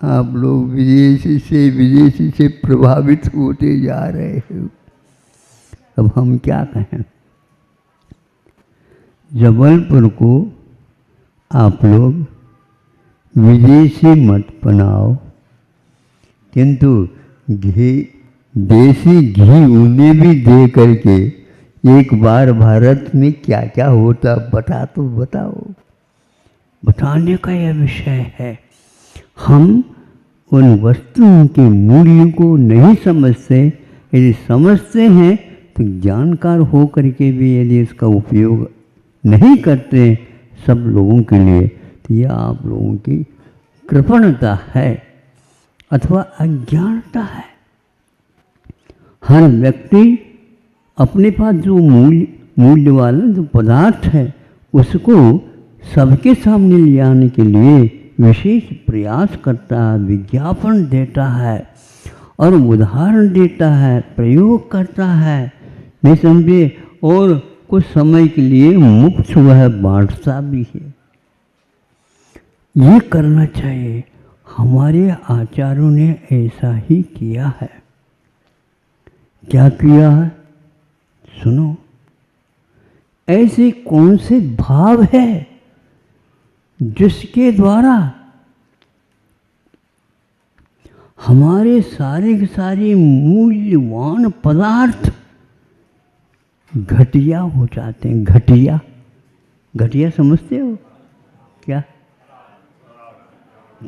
Speaker 2: आप लोग विदेशी से प्रभावित होते जा रहे हो। अब हम क्या कहें? जबलपुर को आप लोग विदेशी मत बनाओ, किंतु घी, देसी घी उन्हें भी दे करके एक बार भारत में क्या क्या होता बता तो बताओ। बताने का यह विषय है। हम उन वस्तुओं के मूल्य को नहीं समझते। यदि समझते हैं तो जानकार हो करके भी यदि इसका उपयोग नहीं करते सब लोगों के लिए, तो यह आप लोगों की कृपणता है अथवा अज्ञानता है। हर व्यक्ति अपने पास जो मूल्य वाला जो पदार्थ है उसको सबके सामने ले आने के लिए विशेष प्रयास करता है, विज्ञापन देता है और उदाहरण देता है, प्रयोग करता है, नहीं समझे, और कुछ समय के लिए मुफ्त वह बांटता भी है। ये करना चाहिए। हमारे आचार्यों ने ऐसा ही किया है। क्या किया है? सुनो, ऐसे कौन से भाव है जिसके द्वारा हमारे सारे के सारे मूल्यवान पदार्थ घटिया हो जाते हैं। घटिया, घटिया समझते हो क्या?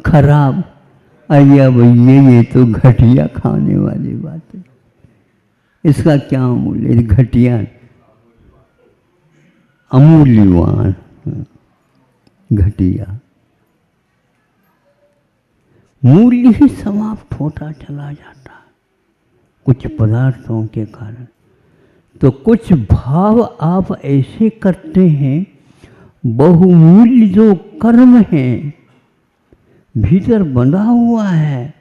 Speaker 2: खराब। अय्या भैया, ये तो घटिया खाने वाली बात है। इसका क्या मूल्य? घटिया, अमूल्यवान, घटिया। मूल्य ही समाप्त होता चला जाता है कुछ पदार्थों के कारण। तो कुछ भाव आप ऐसे करते हैं, बहुमूल्य जो कर्म है भीतर बंधा हुआ है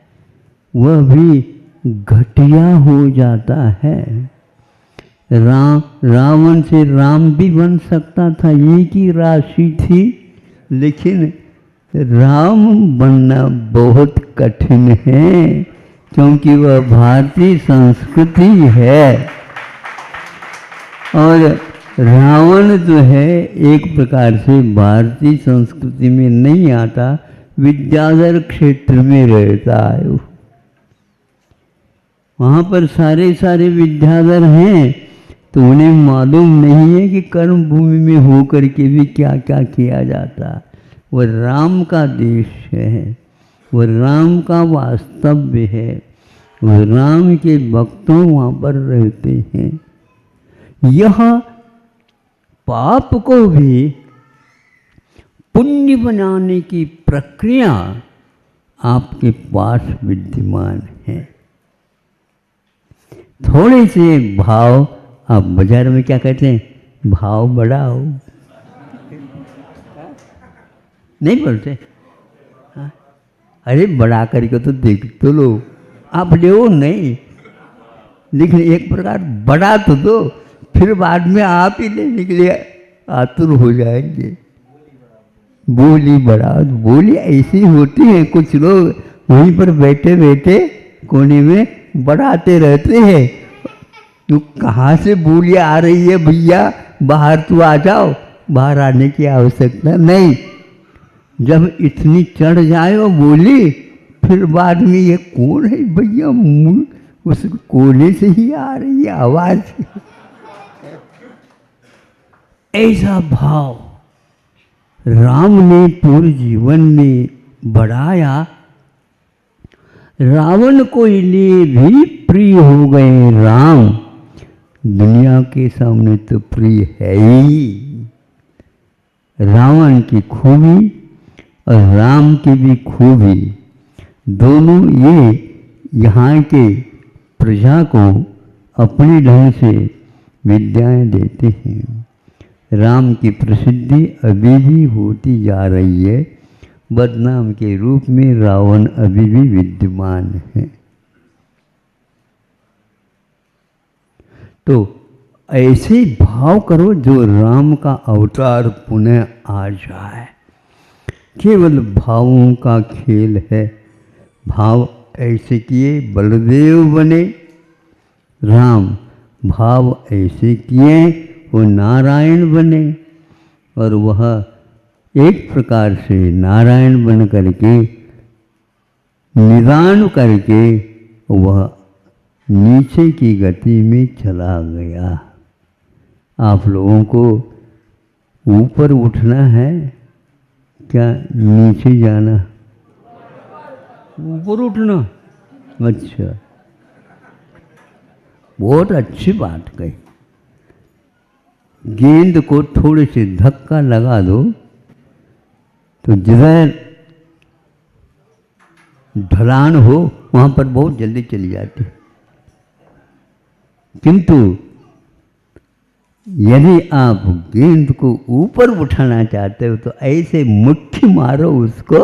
Speaker 2: वह भी घटिया हो जाता है। रावण से राम भी बन सकता था, एक ही राशि थी, लेकिन राम बनना बहुत कठिन है क्योंकि वह भारतीय संस्कृति है। और रावण जो है एक प्रकार से भारतीय संस्कृति में नहीं आता, विद्याधर क्षेत्र में रहता है। वहाँ पर सारे सारे विद्याधर हैं, तो उन्हें मालूम नहीं है कि कर्म भूमि में होकर के भी क्या क्या किया जाता। वह राम का देश है, वह राम का वास्तव्य है, वह राम के भक्तों वहाँ पर रहते हैं। यह पाप को भी पुण्य बनाने की प्रक्रिया आपके पास विद्यमान है। थोड़े से भाव, आप बाजार में क्या कहते हैं, भाव बढ़ाओ, नहीं बोलते? अरे बढ़ा करके तो देख तो लो, आप ले नहीं, लेकिन एक प्रकार बढ़ा तो दो, फिर बाद में आप ही लेने के लिए आतुर हो जाएंगे। बोली बढ़ा, बोली ऐसी होती है, कुछ लोग वहीं पर बैठे बैठे कोने में बढ़ाते रहते हैं। तो कहाँ से बोली आ रही है भैया, बाहर तो आ जाओ, बाहर आने की आवश्यकता नहीं। जब इतनी चढ़ जाए वो बोली, फिर बाद में ये कौन है भैया, उस कोने से ही आ रही है आवाज। ऐसा भाव राम ने पूरे जीवन में बढ़ाया। रावण को लिए भी प्रिय हो गए राम, दुनिया के सामने तो प्रिय है ही। रावण की खूबी और राम की भी खूबी, दोनों ये यहाँ के प्रजा को अपने ढंग से विद्याएं देते हैं। राम की प्रसिद्धि अभी भी होती जा रही है, बदनाम के रूप में रावण अभी भी विद्यमान है। तो ऐसे भाव करो जो राम का अवतार पुनः आ जाए। केवल भावों का खेल है। भाव ऐसे किए बलदेव बने राम, भाव ऐसे किए वो नारायण बने, और वह एक प्रकार से नारायण बन करके निदान करके वह नीचे की गति में चला गया। आप लोगों को ऊपर उठना है क्या नीचे जाना? ऊपर उठना। अच्छा, बहुत अच्छी बात कही। गेंद को थोड़े से धक्का लगा दो तो जिधर ढलान हो वहाँ पर बहुत जल्दी चली जाती है, किंतु यदि आप गेंद को ऊपर उठाना चाहते हो तो ऐसे मुट्ठी मारो उसको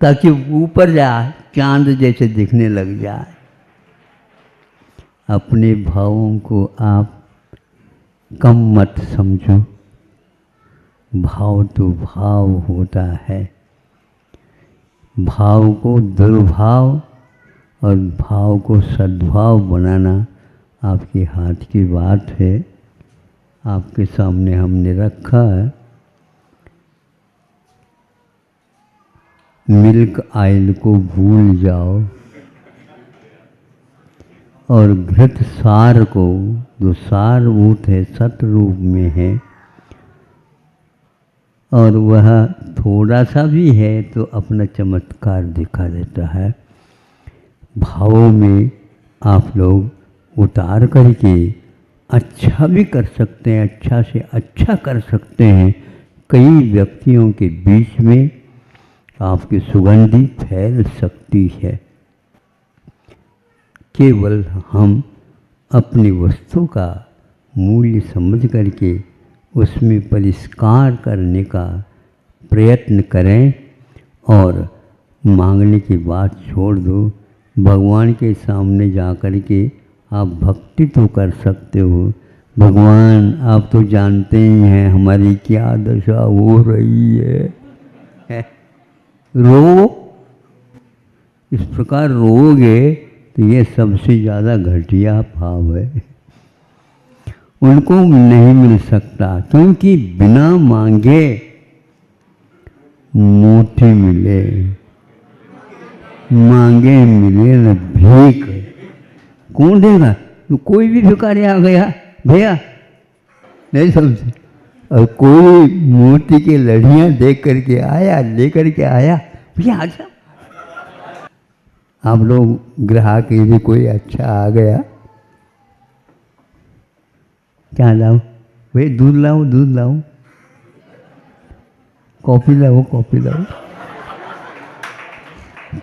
Speaker 2: ताकि ऊपर जाए, चांद जैसे दिखने लग जाए। अपने भावों को आप कम मत समझो, भाव तो भाव होता है। भाव को दुर्भाव और भाव को सद्भाव बनाना आपके हाथ की बात है। आपके सामने हमने रखा है मिल्क ऑयल को भूल जाओ और घृत सार को, जो सारभूत है, सत रूप में है और वह थोड़ा सा भी है तो अपना चमत्कार दिखा देता है। भावों में आप लोग उतार करके अच्छा भी कर सकते हैं, अच्छा से अच्छा कर सकते हैं। कई व्यक्तियों के बीच में आपकी सुगंधी फैल सकती है। केवल हम अपनी वस्तु का मूल्य समझ करके उसमें परिष्कार करने का प्रयत्न करें और मांगने की बात छोड़ दो। भगवान के सामने जा कर के आप भक्ति तो कर सकते हो। भगवान आप तो जानते ही हैं हमारी क्या दशा हो रही है। रो, इस प्रकार रोगे तो ये सबसे ज़्यादा घटिया भाव है, उनको नहीं मिल सकता। क्योंकि बिना मांगे मोती मिले, मांगे मिले न भीख। कौन देगा? तो कोई भी भिखारी आ गया भैया, नहीं समझे, और कोई मोती की लड़ियाँ देख करके आया, ले करके आया, भैया आ जाओ। आप लोग ग्राहक यदि कोई अच्छा आ गया, क्या लाओ भाई? दूध लाओ, दूध लाओ, कॉफ़ी लाओ, कॉफ़ी लाओ,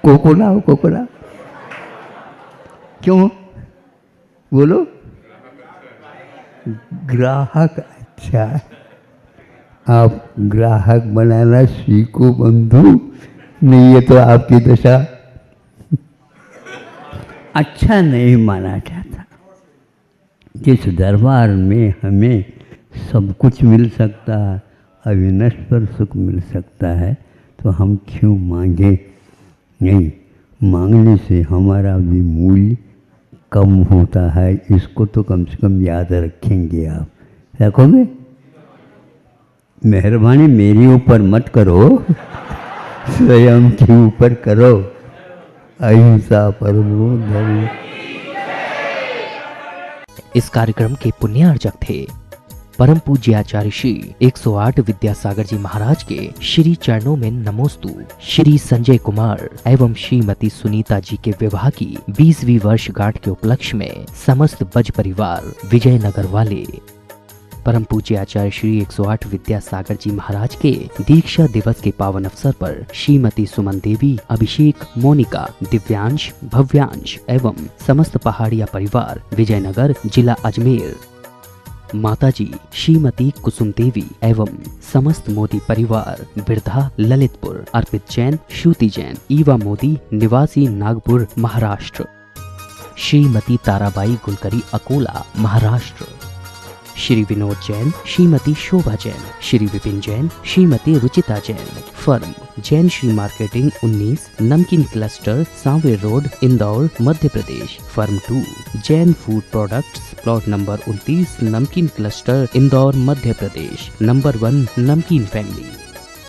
Speaker 2: कोको लाओ, कोको लाओ। क्यों बोलो? ग्राहक अच्छा। आप ग्राहक बनाना सीखो बंधु, नहीं ये तो आपकी दशा। अच्छा नहीं माना जाता। जिस दरबार में हमें सब कुछ मिल सकता है, अविनश्वर सुख मिल सकता है, तो हम क्यों मांगे? नहीं, मांगने से हमारा भी मूल्य कम होता है। इसको तो कम से कम याद रखेंगे। आप रखोगे? मेहरबानी मेरे ऊपर मत करो, स्वयं के ऊपर करो। अहिंसा परमो धर्म।
Speaker 1: इस कार्यक्रम के पुण्यार्जक थे परम पूज्य आचार्य श्री 108 विद्यासागर जी महाराज के श्री चरणों में नमोस्तु श्री संजय कुमार एवं श्रीमती सुनीता जी के विवाह की 20वीं वर्षगांठ के उपलक्ष्य में समस्त बज परिवार विजयनगर वाले परम पूज्य आचार्य श्री 108 विद्यासागर जी महाराज के दीक्षा दिवस के पावन अवसर पर श्रीमती सुमन देवी, अभिषेक, मोनिका, दिव्यांश, भव्यांश एवं समस्त पहाड़िया परिवार विजयनगर जिला अजमेर, माताजी श्रीमती कुसुम देवी एवं समस्त मोदी परिवार बिरधा ललितपुर, अर्पित जैन, श्रुति जैन, ईवा मोदी निवासी Nagpur Maharashtra, Shrimati Tarabai Gulkari Akola Maharashtra, Shri Vinod Jain, Shrimati Shobha Jain, Shri Vipin Jain, Shrimati Ruchita Jain, firm Jain Shri marketing 19 namkeen cluster Sanwer road Indore Madhya Pradesh, firm 2 Jain food products plot number 29 namkeen cluster Indore Madhya Pradesh, number 1 namkeen family.